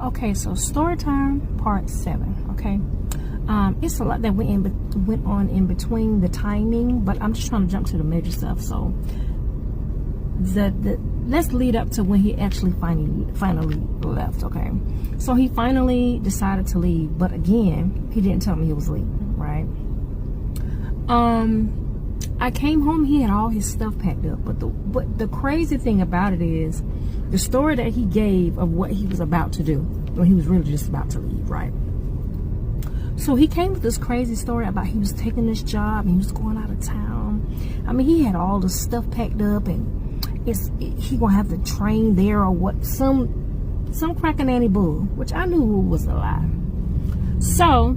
Okay, so story time part 7. Okay, it's a lot that went on in between the timing, but I'm just trying to jump to the major stuff. So let's lead up to when he actually finally left. Okay, so he finally decided to leave, but again, he didn't tell me he was leaving, right? I came home, he had all his stuff packed up, but the crazy thing about it is the story that he gave of what he was about to do when he was really just about to leave, right? So he came with this crazy story about he was taking this job and he was going out of town. I mean, he had all the stuff packed up, and he gonna have to train there or what, some crack-a-nanny bull, which I knew was a lie. So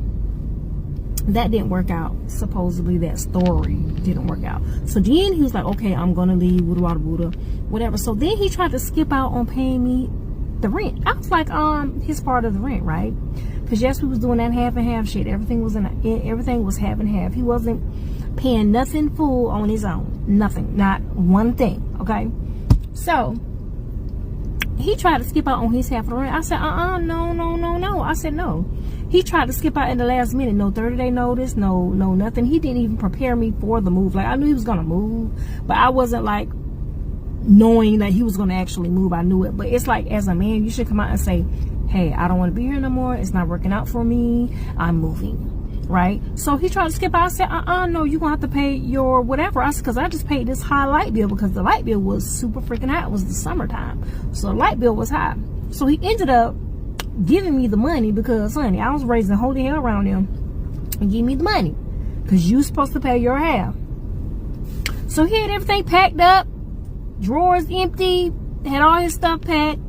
that didn't work out. Supposedly that story didn't work out. So then he was like, okay, I'm gonna leave, whatever. So then he tried to skip out on paying me the rent. I was like, his part of the rent, right? Because yes, we was doing that half and half shit. Everything was half and half. He wasn't paying nothing full on his own. Nothing, not one thing. Okay, so he tried to skip out on his half of the rent. I said, no. I said no. He tried to skip out in the last minute. No 30-day notice. No nothing. He didn't even prepare me for the move. Like, I knew he was gonna move, but I wasn't like knowing that he was gonna actually move. I knew it, but it's like, as a man, you should come out and say, hey, I don't want to be here no more. It's not working out for me. I'm moving, right? So he tried to skip out. I said, no, you're gonna have to pay your whatever. I said, because I just paid this high light bill because the light bill was super freaking high. It was the summertime, so the light bill was high. So he ended up giving me the money because, honey, I was raising holy hell around him, and give me the money because you supposed to pay your half. So he had everything packed up, drawers empty, had all his stuff packed.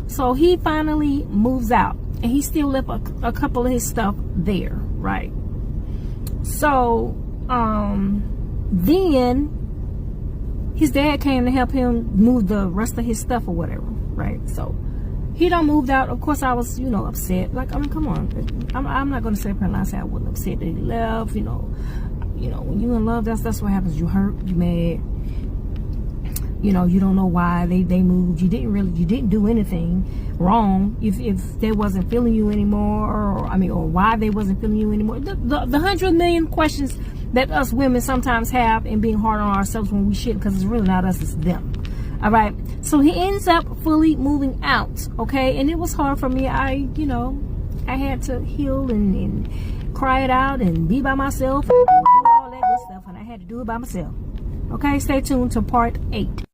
So he finally moves out, and he still left a couple of his stuff there, right? So then his dad came to help him move the rest of his stuff or whatever, right? So he done moved out. Of course, I was, upset. Like, I mean, come on. I'm not going to sit up here and say I wasn't upset that he left. When you in love, that's what happens. You hurt, you mad. You don't know why they moved. You didn't do anything wrong. If they wasn't feeling you anymore, or why they wasn't feeling you anymore. The 100 million questions that us women sometimes have, and being hard on ourselves when we shouldn't, because it's really not us, it's them. All right. So he ends up fully moving out. Okay. And it was hard for me. I had to heal and cry it out and be by myself and do all that good stuff. And I had to do it by myself. Okay. Stay tuned to part 8.